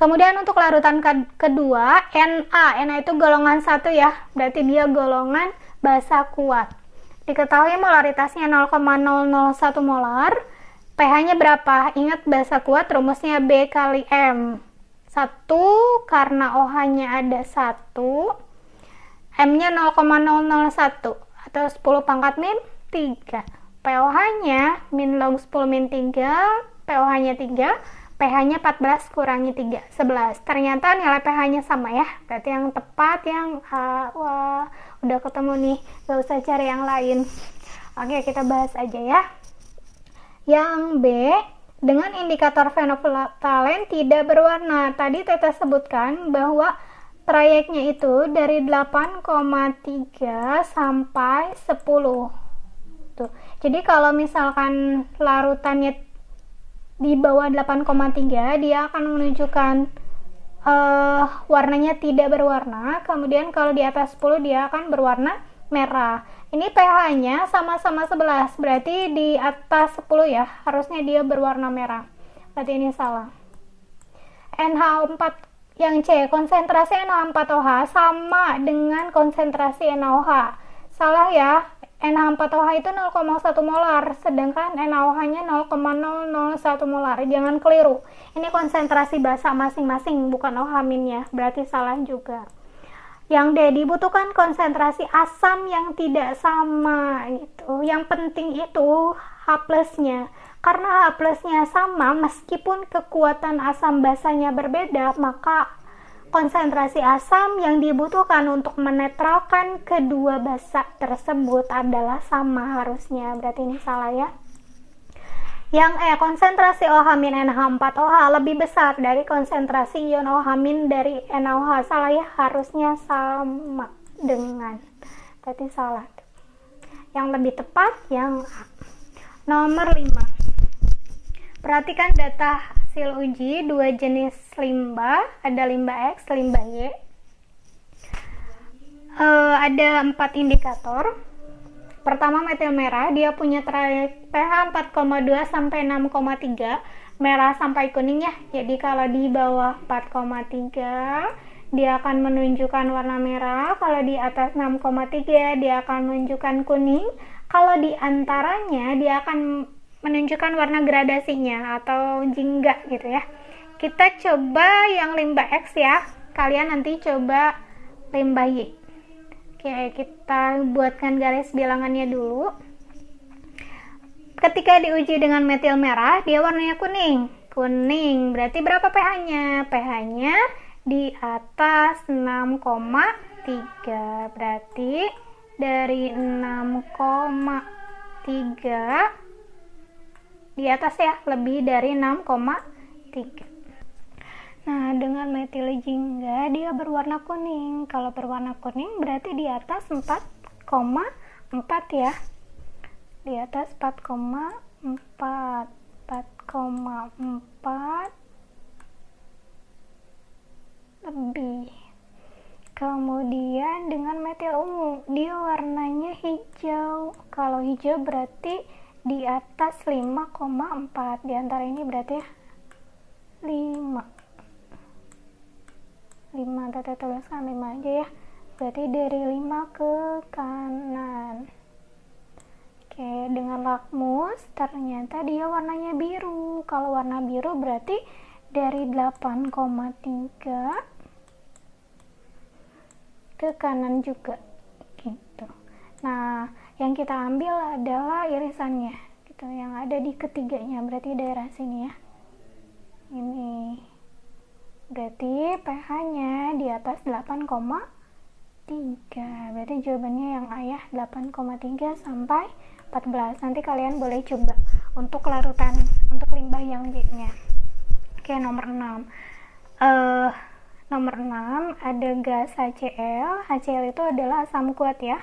Kemudian untuk larutan kedua, Na itu golongan 1 ya. Berarti dia golongan basa kuat. Diketahui molaritasnya 0,001 molar. pH-nya berapa? Ingat basa kuat rumusnya B kali M. 1 karena OH-nya ada 1. M-nya 0,001 atau 10 pangkat min 3. POH-nya min log 10 min 3, POH-nya 3, pH-nya 14 kurangi 3, 11. Ternyata nilai pH-nya sama ya. Berarti yang tepat yang A. Wah, udah ketemu nih, gak usah cari yang lain. Oke, kita bahas aja ya. Yang B, dengan indikator fenolftalen tidak berwarna. Tadi Tete sebutkan bahwa trayeknya itu dari 8,3 sampai 10. Tuh. Jadi kalau misalkan larutannya di bawah 8,3, dia akan menunjukkan warnanya tidak berwarna. Kemudian kalau di atas 10 dia akan berwarna merah. Ini pH-nya sama-sama 11, berarti di atas 10 ya, harusnya dia berwarna merah. Berarti ini salah. NH4 yang C, konsentrasi NH4OH sama dengan konsentrasi NaOH. Salah ya, NH4OH itu 0,1 molar, sedangkan NaOH-nya 0,001 molar. Jangan keliru. Ini konsentrasi basa masing-masing, bukan OH-nya. Berarti salah juga. Yang D, dibutuhkan konsentrasi asam yang tidak sama gitu. Yang penting itu H+-nya. Karena H+-nya sama, meskipun kekuatan asam basanya berbeda, maka konsentrasi asam yang dibutuhkan untuk menetralkan kedua basa tersebut adalah sama harusnya. Berarti ini salah ya. Yang E, konsentrasi OH- NH4OH lebih besar dari konsentrasi ion OH- dari NaOH. Salah ya, harusnya sama dengan. Berarti salah. Yang lebih tepat yang A. Nomor 5. Perhatikan data hasil uji dua jenis limbah, ada limbah X, limbah Y. Ada 4 indikator. Pertama metil merah, dia punya trayek pH 4,2 sampai 6,3, merah sampai kuning ya. Jadi kalau di bawah 4,3 dia akan menunjukkan warna merah, kalau di atas 6,3 dia akan menunjukkan kuning, kalau di antaranya dia akan menunjukkan warna gradasinya atau jingga gitu ya. Kita coba yang limbah X ya, kalian nanti coba limbah Y. Oke, kita buatkan garis bilangannya dulu. Ketika diuji dengan metil merah, dia warnanya kuning. Kuning, berarti berapa pH-nya? pH-nya di atas 6,3. Berarti dari 6,3 di atas ya, lebih dari 6,3. Nah, dengan metil jingga dia berwarna kuning. Kalau berwarna kuning berarti di atas 4,4 ya. Di atas 4,4. 4,4 lebih. Kemudian dengan metil ungu, dia warnanya hijau. Kalau hijau berarti di atas 5,4. Di antara ini berarti ya 5. 5, Tete tuliskan 5 aja ya. Berarti dari 5 ke kanan. Oke, dengan lakmus ternyata dia warnanya biru. Kalau warna biru berarti dari 8,3 ke kanan juga gitu. Nah, yang kita ambil adalah irisannya gitu, yang ada di ketiganya, berarti daerah sini ya. Ini berarti pH-nya di atas 8,3. Berarti jawabannya yang A ya, 8,3 sampai 14. Nanti kalian boleh coba untuk larutan, untuk limbah yang B-nya. Oke, nomor 6. Nomor 6 ada gas HCl. HCl itu adalah asam kuat ya.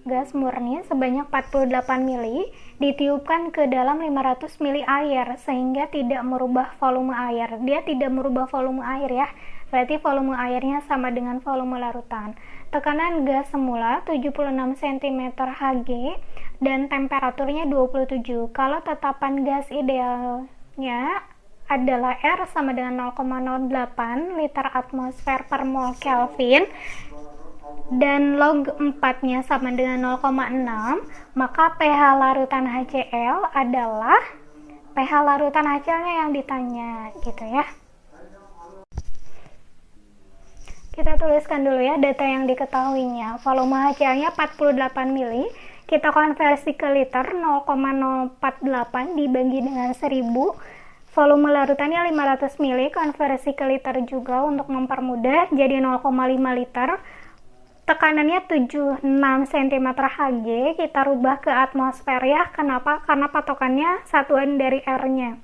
Gas murni sebanyak 48 mili ditiupkan ke dalam 500 mili air sehingga tidak merubah volume air. Dia tidak merubah volume air ya. Berarti volume airnya sama dengan volume larutan. Tekanan gas semula 76 cm Hg dan temperaturnya 27. Kalau tetapan gas idealnya adalah R sama dengan 0,08 liter atmosfer per mol Kelvin dan log 4 nya sama dengan 0,6, maka pH larutan HCl adalah pH larutan HCl nya yang ditanya gitu ya. Kita tuliskan dulu ya data yang diketahuinya. Volume HCl nya 48 mili, kita konversi ke liter 0,048 dibagi dengan 1000. Volume larutannya 500 mili, konversi ke liter juga untuk mempermudah, jadi 0,5 liter. Tekanannya 76 cm Hg, kita rubah ke atmosfer ya. Kenapa? Karena patokannya satuan dari R-nya.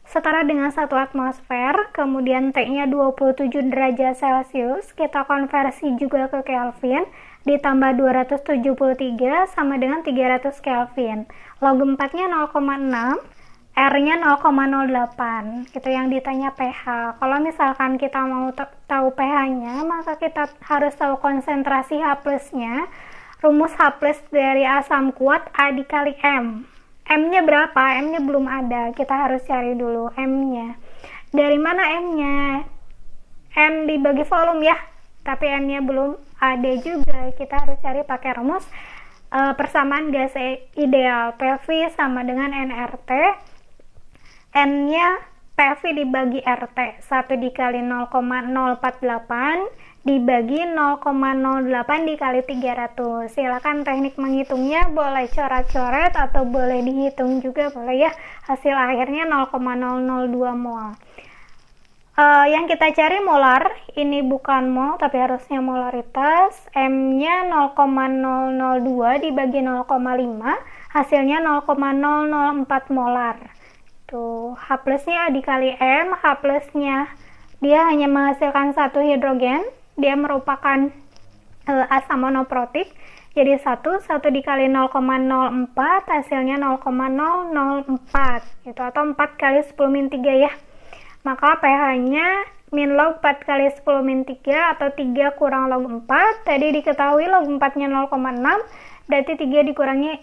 Setara dengan 1 atmosfer, kemudian T-nya 27 derajat Celcius, kita konversi juga ke Kelvin, ditambah 273 sama dengan 300 Kelvin. Log 4-nya 0,6. R-nya 0,08, itu yang ditanya pH. Kalau misalkan kita mau tahu pH-nya, maka kita harus tahu konsentrasi H+-nya. Rumus H+ dari asam kuat A dikali M. M-nya berapa? M-nya belum ada, kita harus cari dulu M-nya. Dari mana M-nya? M dibagi volume ya, tapi M-nya belum ada juga. Kita harus cari pakai rumus persamaan gas ideal. PV sama dengan nRT. N-nya PV dibagi RT, 1 dikali 0,048 dibagi 0,08 dikali 300. Silakan teknik menghitungnya boleh coret-coret atau boleh dihitung juga boleh ya. Hasil akhirnya 0,002 mol. Yang kita cari molar, ini bukan mol tapi harusnya molaritas. M-nya 0,002 dibagi 0,5, hasilnya 0,004 molar. Tuh, H+-nya dikali M, H+-nya dia hanya menghasilkan 1 hidrogen, dia merupakan asam monoprotik, jadi 1 dikali 0,04 hasilnya 0,004 gitu, atau 4 kali 10 min 3 ya. Maka pH-nya min log 4 kali 10 min 3 atau 3 kurang log 4. Tadi diketahui log 4-nya 0,6, berarti 3 dikurangi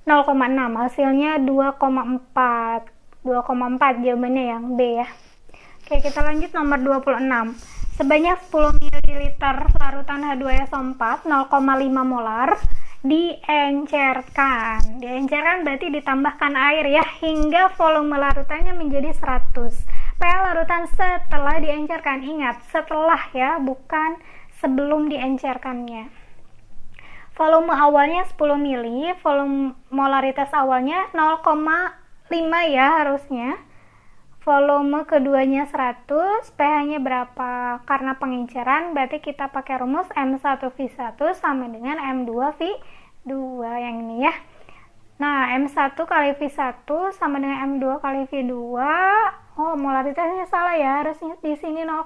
0,6 hasilnya 2,4. 2,4 jawabannya yang B ya. Oke, kita lanjut nomor 26. Sebanyak 10 ml larutan H2SO4 0,5 molar diencerkan. Diencerkan berarti ditambahkan air ya hingga volume larutannya menjadi 100. pH larutan setelah diencerkan. Ingat, setelah ya, bukan sebelum diencerkannya. Volume awalnya 10 mili, volume molaritas awalnya 0,5 ya harusnya. Volume keduanya 100, pH-nya berapa? Karena pengenceran berarti kita pakai rumus M1V1 sama dengan M2V2 yang ini ya. Nah, M1 kali V1 sama dengan M2 kali V2. Oh, molaritasnya salah ya, harusnya di sini 0,5.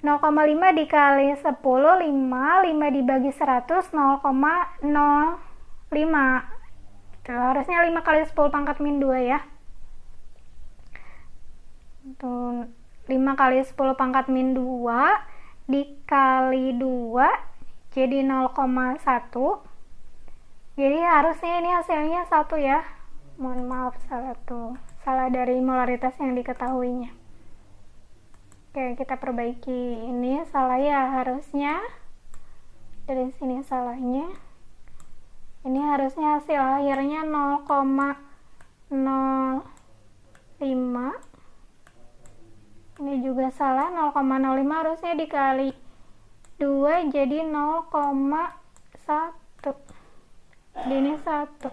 0,5 dikali 10, 5 dibagi 100, 0,05. Harusnya 5 kali 10 pangkat min 2 ya. Tuh, 5 kali 10 pangkat min 2 dikali 2 jadi 0,1. Jadi harusnya ini hasilnya 1 ya. Mohon maaf, salah dari molaritas yang diketahuinya. Oke, kita perbaiki. Ini salah ya harusnya. Dari sini salahnya. Ini harusnya hasil akhirnya 0,05. Ini juga salah, 0,05 harusnya dikali 2 jadi 0,1. Ini 1.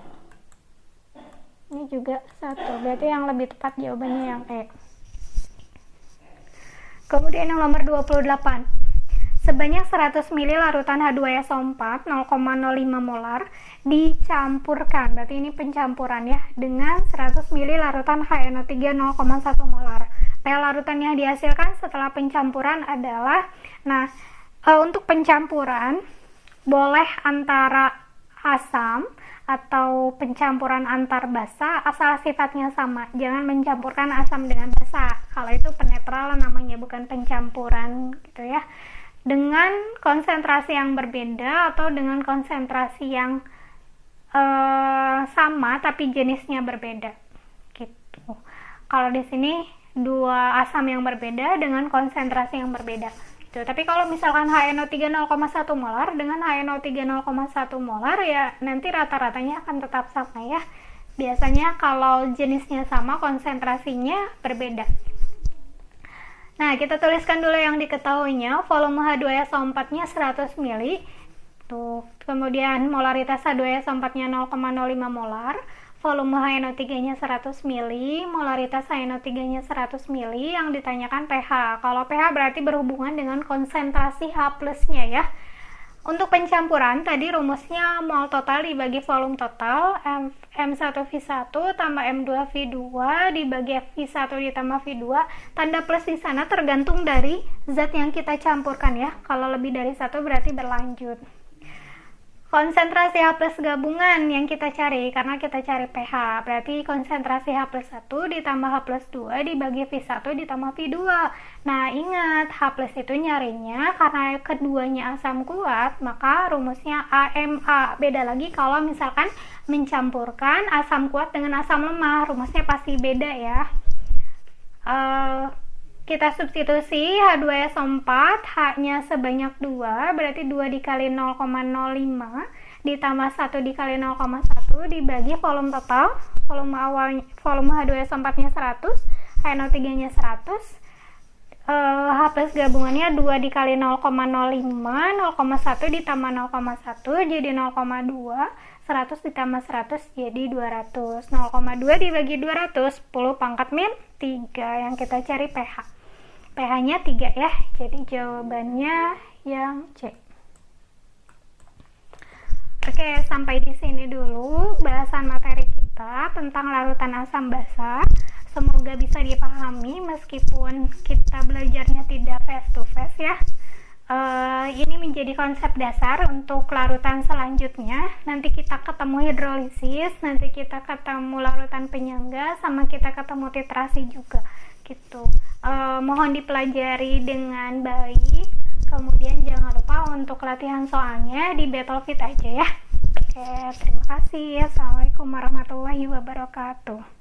Ini juga 1. Berarti yang lebih tepat jawabannya yang E. Kemudian yang nomor 28. Sebanyak 100 ml larutan H2SO4 0,05 molar dicampurkan, berarti ini pencampuran ya, dengan 100 ml larutan HNO3 0,1 molar. pH larutan yang dihasilkan setelah pencampuran adalah, untuk pencampuran boleh antara asam atau pencampuran antar basa asal sifatnya sama. Jangan mencampurkan asam dengan basa. Kalau itu penetralan namanya, bukan pencampuran gitu ya. Dengan konsentrasi yang berbeda atau dengan konsentrasi yang sama tapi jenisnya berbeda. Gitu. Kalau di sini dua asam yang berbeda dengan konsentrasi yang berbeda. Tapi kalau misalkan HNO3 0,1 molar dengan HNO3 0,1 molar ya nanti rata-ratanya akan tetap sama ya. Biasanya kalau jenisnya sama konsentrasinya berbeda. Nah, kita tuliskan dulu yang diketahuinya. Volume H2SO4 nya 100 ml. Tuh, kemudian molaritas H2SO4 nya 0,05 molar. Volume HNO3 nya 100 ml, molaritas HNO3 nya 100 ml, yang ditanyakan pH. Kalau pH berarti berhubungan dengan konsentrasi H plusnya ya. Untuk pencampuran, tadi rumusnya mol total dibagi volume total, M1V1 tambah M2V2 dibagi V1 ditambah V2, tanda plus di sana tergantung dari zat yang kita campurkan ya. Kalau lebih dari satu berarti berlanjut. Konsentrasi H plus gabungan yang kita cari, karena kita cari pH, berarti konsentrasi H plus 1 ditambah H plus 2 dibagi V1 ditambah V2. Nah, ingat, H plus itu nyarinya karena keduanya asam kuat, maka rumusnya AMA. Beda lagi kalau misalkan mencampurkan asam kuat dengan asam lemah, rumusnya pasti beda ya. Kita substitusi H2SO4, H-nya sebanyak 2, berarti 2 dikali 0,05 ditambah 1 dikali 0,1 dibagi volume total. Volume H2SO4-nya 100, HNO3-nya 100. H plus gabungannya 2 dikali 0,05, 0,1 ditambah 0,1 jadi 0,2, 100 ditambah 100 jadi 200. 0,2 dibagi 200, 10 pangkat min 3, yang kita cari pH. pH-nya 3 ya, jadi jawabannya yang C. Oke, sampai di sini dulu bahasan materi kita tentang larutan asam basa. Semoga bisa dipahami meskipun kita belajarnya tidak face to face ya. Ini menjadi konsep dasar untuk larutan selanjutnya. Nanti kita ketemu hidrolisis, nanti kita ketemu larutan penyangga, sama kita ketemu titrasi juga gitu. Mohon dipelajari dengan baik. Kemudian jangan lupa untuk latihan soalnya di Battlefit aja ya. Oke, terima kasih. Assalamualaikum warahmatullahi wabarakatuh.